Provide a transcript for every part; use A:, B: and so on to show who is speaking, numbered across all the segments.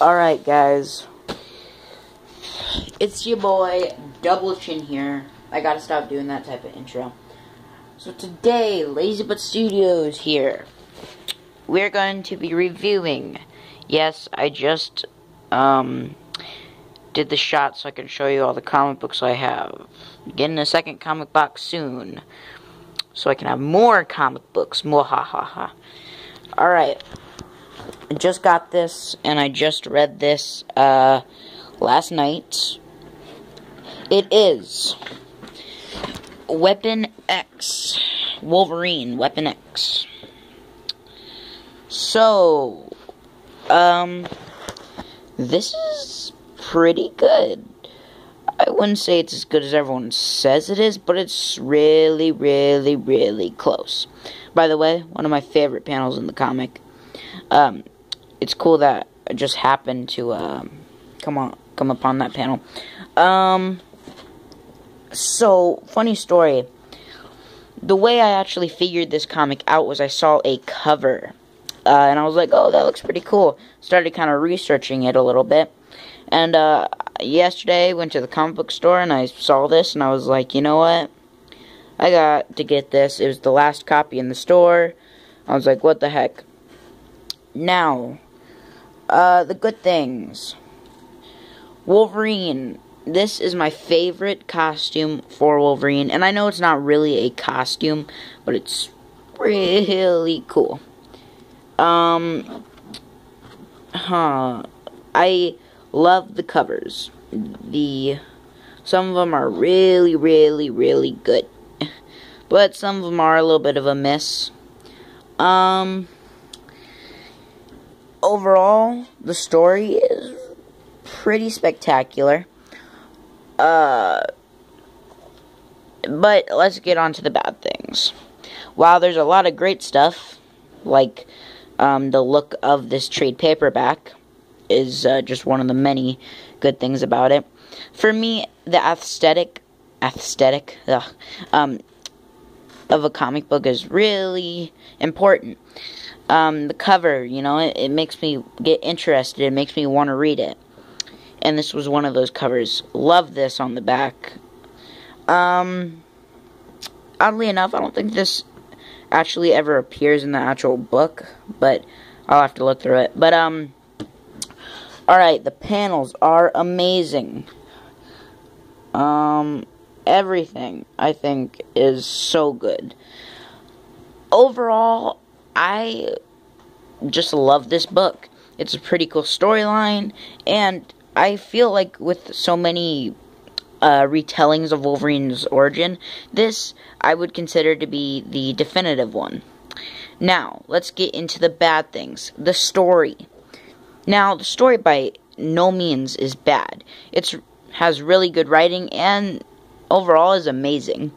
A: Alright guys, it's your boy Double Chin here. I gotta stop doing that type of intro. So today, Lazy But Studios here. We're going to be reviewing. Yes, I just did the shot so I can show you all the comic books I have. Getting a second comic box soon, so I can have more comic books. Mwahaha. Alright. I just got this, and I just read this last night. It is Weapon X. Wolverine Weapon X. So, this is pretty good. I wouldn't say it's as good as everyone says it is, but it's really, really, really close. By the way, one of my favorite panels in the comic. It's cool that I just happened to come upon that panel. So funny story. The way I actually figured this comic out was I saw a cover, and I was like, "Oh, that looks pretty cool." Started kind of researching it a little bit, and yesterday went to the comic book store and I saw this, and I was like, "You know what? I got to get this." It was the last copy in the store. I was like, "What the heck?" Now, the good things. Wolverine. This is my favorite costume for Wolverine. And I know it's not really a costume, but it's really cool. I love the covers. Some of them are really, really, really good. But some of them are a little bit of a miss. Overall, the story is pretty spectacular. But let's get on to the bad things. While there's a lot of great stuff, like the look of this trade paperback is just one of the many good things about it. For me, the aesthetic of a comic book is really important. The cover, you know, it makes me get interested. It makes me want to read it. And this was one of those covers. Love this on the back. Oddly enough, I don't think this actually ever appears in the actual book, but I'll have to look through it. But, alright, the panels are amazing. Everything, I think, is so good. Overall, I just love this book. It's a pretty cool storyline, and I feel like with so many retellings of Wolverine's origin, this I would consider to be the definitive one. Now, let's get into the bad things. The story. Now, the story by no means is bad. It has really good writing, and overall is amazing.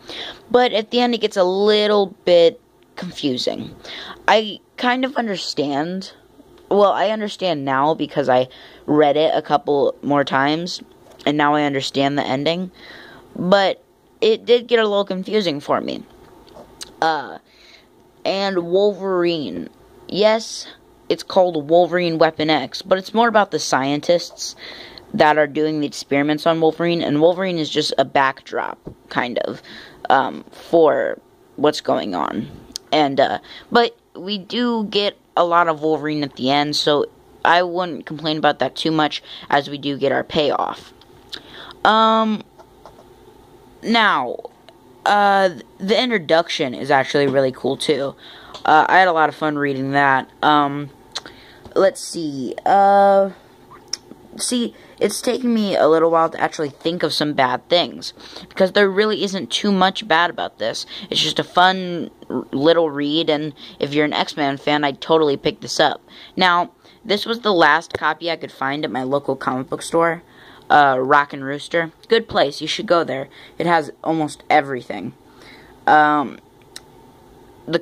A: But at the end, it gets a little bit confusing. I kind of understand. Well, I understand now because I read it a couple more times, and now I understand the ending. But it did get a little confusing for me. And Wolverine. Yes, it's called Wolverine Weapon X, but it's more about the scientists that are doing the experiments on Wolverine, and Wolverine is just a backdrop, kind of, for what's going on. And, but we do get a lot of Wolverine at the end, so I wouldn't complain about that too much, as we do get our payoff. Now, the introduction is actually really cool, too. I had a lot of fun reading that. Let's see, it's taken me a little while to actually think of some bad things, because there really isn't too much bad about this. It's just a fun little read, and if you're an X-Men fan, I'd totally pick this up. Now, this was the last copy I could find at my local comic book store, Rock and Rooster. Good place, you should go there. It has almost everything. The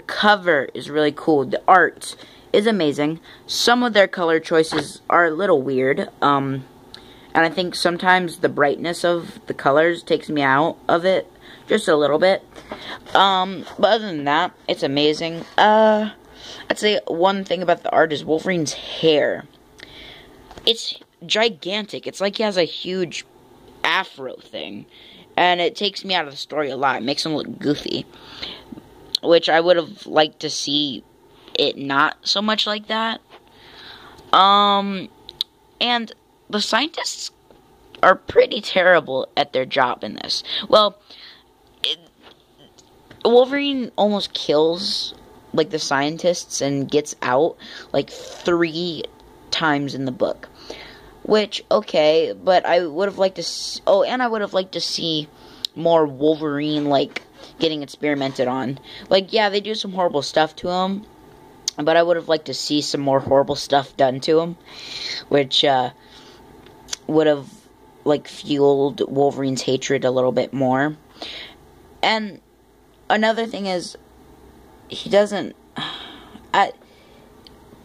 A: cover is really cool. The art is amazing. Some of their color choices are a little weird, and I think sometimes the brightness of the colors takes me out of it just a little bit. But other than that, it's amazing. I'd say one thing about the art is Wolverine's hair. It's gigantic. It's like he has a huge afro thing. And it takes me out of the story a lot. It makes him look goofy. Which I would have liked to see it not so much like that. And the scientists are pretty terrible at their job in this. Well, Wolverine almost kills, like, the scientists and gets out, like, 3 times in the book. Which, okay, but I would have liked to and I would have liked to see more Wolverine, like, getting experimented on. Like, yeah, they do some horrible stuff to him, but I would have liked to see some more horrible stuff done to him, which, would have, like, fueled Wolverine's hatred a little bit more. And another thing is, he doesn't, I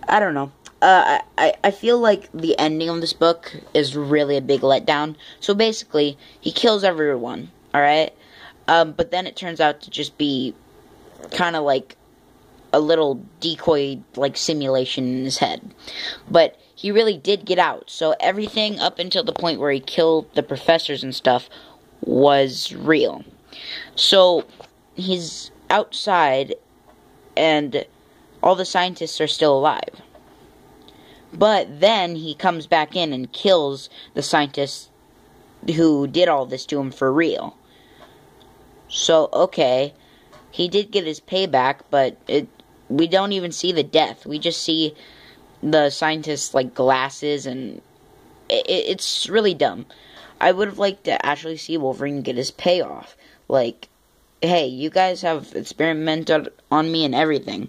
A: don't know. I feel like the ending of this book is really a big letdown. So basically, he kills everyone, alright? But then it turns out to just be kind of like a little decoy, like, simulation in his head. But he really did get out. So everything up until the point where he killed the professors and stuff was real. So he's outside, and all the scientists are still alive. But then he comes back in and kills the scientists who did all this to him for real. So, okay, he did get his payback, but we don't even see the death. We just see the scientists, like, glasses, and it's really dumb. I would have liked to actually see Wolverine get his payoff. Like, hey, you guys have experimented on me and everything.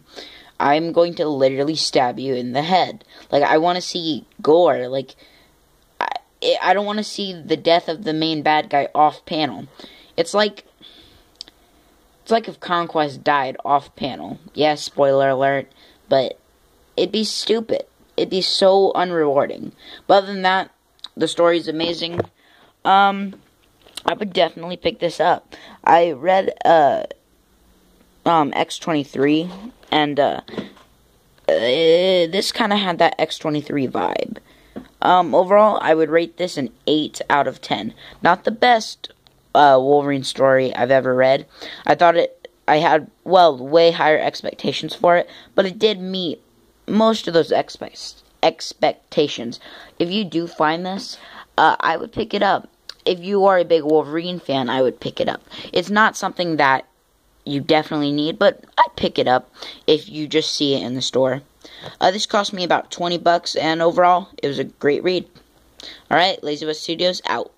A: I'm going to literally stab you in the head. Like, I want to see gore. Like, I don't want to see the death of the main bad guy off panel. It's like if Conquest died off panel. Yeah, spoiler alert, but it'd be stupid. It'd be so unrewarding. But other than that, the story's amazing. I would definitely pick this up. I read X-23, and this kind of had that X-23 vibe. Overall, I would rate this an 8 out of 10. Not the best Wolverine story I've ever read. I had way higher expectations for it, but it did meet most of those expectations. If you do find this, I would pick it up. If you are a big Wolverine fan, I would pick it up. It's not something that you definitely need, but I'd pick it up if you just see it in the store. This cost me about $20, and overall, it was a great read. Alright, Lazy West Studios, out.